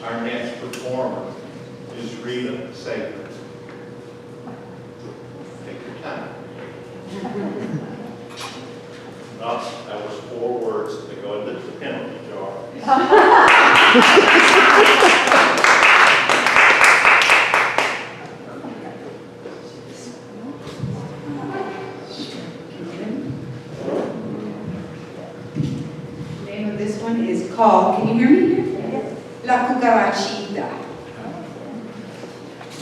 Our next performer is Rita Sager. Take your time. Oh, that was 4 words that go into the penalty jar. The name of this one is called, can you hear me here? La Cucarachita.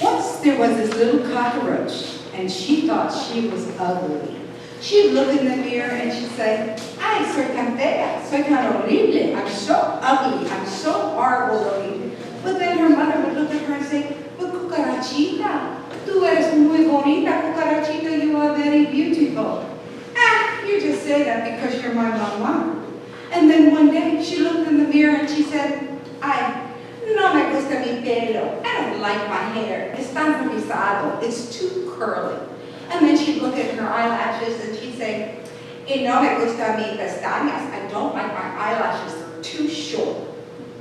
Once there was this little cockroach, and she thought she was ugly. She'd look in the mirror and she'd say, ay, soy tan fea, soy tan horrible, I'm so ugly, I'm so horrible looking. But then her mother would look at her and say, but Cucarachita, tú eres muy bonita, Cucarachita, you are very beautiful. Ah, you just say that because you're my mama. And then one day she looked in the mirror and she said, ay, no me gusta mi pelo. I don't like my hair. Es tan rizado. It's too curly. And then she'd look at her eyelashes and she'd say, y no me gusta mi pestañas. I don't like my eyelashes. They're too short.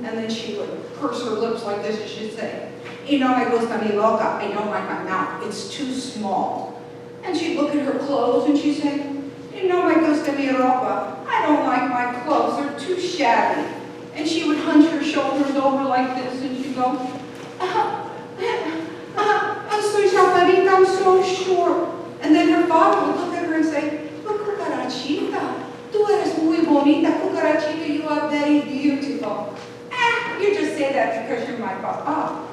And then she would purse her lips like this and she'd say, y no me gusta mi boca. I don't like my mouth. It's too small. And she'd look at her clothes and she'd say, y no me gusta mi ropa. I don't like my clothes. They're too shabby. And she would hunch her shoulders over like this, and she'd go, I'm so chaparrita, I'm so short. And then her father would look at her and say, but Cucarachita, tú eres muy bonita, Cucarachita, you are very beautiful. You just say that because you're my papa.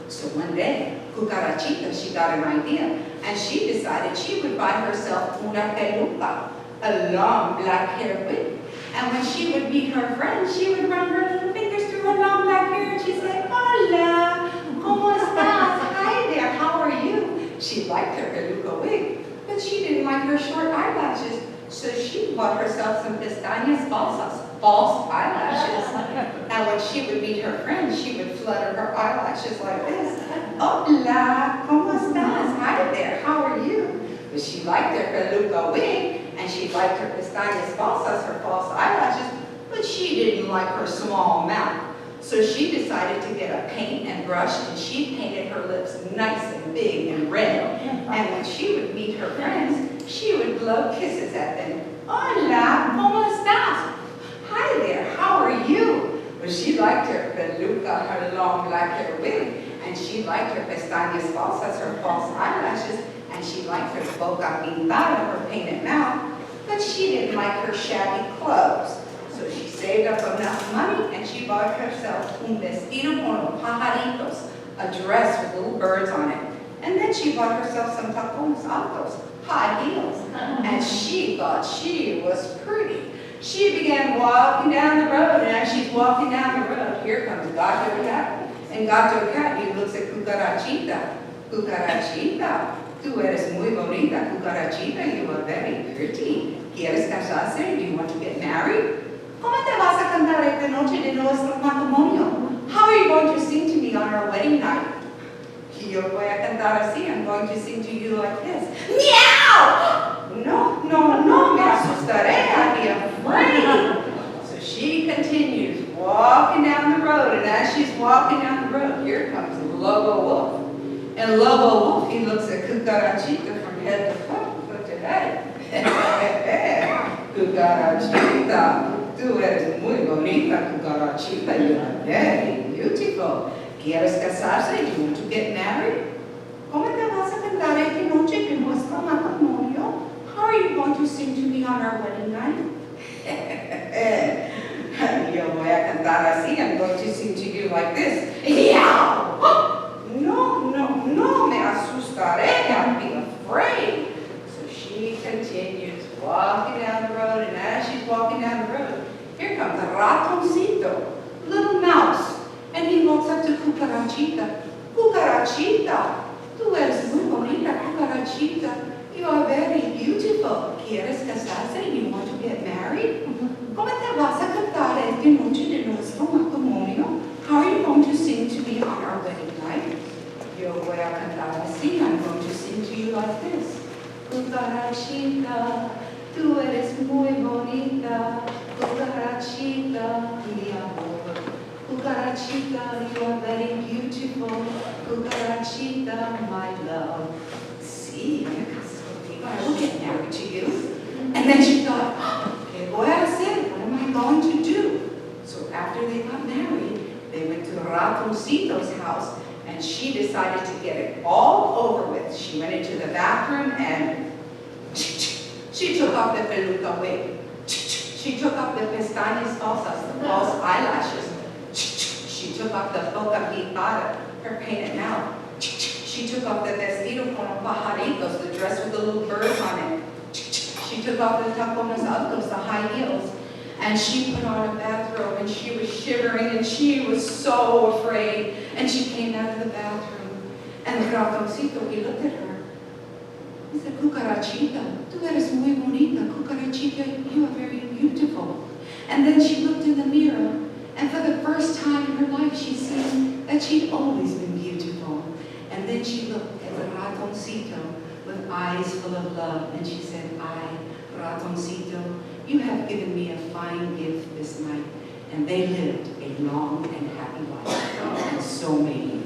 So one day, Cucarachita, she got an idea, and she decided she would buy herself una peluca, a long black hair wig. And when she would meet her friends, she would run her little fingers through her long black hair and she'd say, hola, ¿cómo estás? Hi there, how are you? She liked her peluca wig, but she didn't like her short eyelashes, so she bought herself some pestañas falsas, false eyelashes. And when she would meet her friends, she would flutter her eyelashes like this. Hola, ¿cómo estás? Hi there, how are you? But she liked her peluca wig, and she liked her pestañas falsas, her false eyelashes, but she didn't like her small mouth. So she decided to get a paint and brush, and she painted her lips nice and big and red. And when she would meet her friends, she would blow kisses at them. Hola, ¿cómo estás? Hi there, how are you? But she liked her peluca, her long black hair wig, and she liked her pestañas falsas, her false eyelashes, and she liked her boca pintada, her painted mouth, but she didn't like her shabby clothes. So she saved up enough money and she bought herself un vestido con los pajaritos, a dress with little birds on it. And then she bought herself some tacones altos, high heels, and she thought she was pretty. She began walking down the road, and as she's walking down the road, here comes Gato Cat. And Gato Cat, he looks at Cucarachita. Cucarachita, tú eres muy bonita, Cucarachita, you are very pretty. ¿Quieres casarse? Do you want to get married? ¿Cómo te vas a cantar esta noche de nuestro matrimonio? How are you going to sing to me on our wedding night? Yo voy a cantar así. I'm going to sing to you like this. Meow! No, no, no, me asustaré. I'd be afraid. So she continues walking down the road, and as she's walking down the road, here comes Lobo Wolf. And Lobo Wolf, he looks at Cucarachita from head to foot to head. Cucarachita, tú eres muy bonita, Cucarachita, you are very beautiful. ¿Quieres casarse? Do you want to get married? ¿Cómo te vas a cantar esta noche de nuestro matrimonio? How are you going to sing to me on our wedding night? Yo voy a cantar así. I'm going to sing to you like this. Meow! No, no, no, me asustaré. I'd be afraid. So she continues walking down the road, and as she's walking down the road, here comes a ratoncito, little mouse. And he walks up to Cucarachita. Cucarachita, tú eres muy bonita, Cucarachita. You are very beautiful. ¿Quieres casarse? You want to get married? ¿Cómo te vas a cantar esta noche de nuestro matrimonio? How are you going to sing to me on our wedding night? Yo voy a cantar así. I'm going to sing to you like this. Cucarachita, tú eres muy bonita, Cucarachita, mi amor. Cucarachita, you are very beautiful. Cucarachita, my love. See, I will get married to you. And then she thought, ¿qué voy a hacer? What am I going to do? So after they got married, they went to Ratoncito's house, and she decided to get it all over with. She went into the bathroom and she took off the peluca wig. She took off the pestañas falsas, the false eyelashes. She took off the boca pintada, her painted mouth. She took off the vestido con los pajaritos, the dress with the little birds on it. She took off the tacones altos, the high heels. And she put on a bathrobe, and she was shivering, and she was so afraid. And she came out of the bathroom, and the ratoncito, he looked at her. He said, Cucarachita, tú eres muy bonita. Cucarachita, you are very beautiful. And then she looked in the mirror, and for the first time in her life, she seen that she'd always been beautiful. And then she looked at the ratoncito with eyes full of love, and she said, Ratoncito, you have given me a fine gift this night. And they lived a long and happy life. And so may you.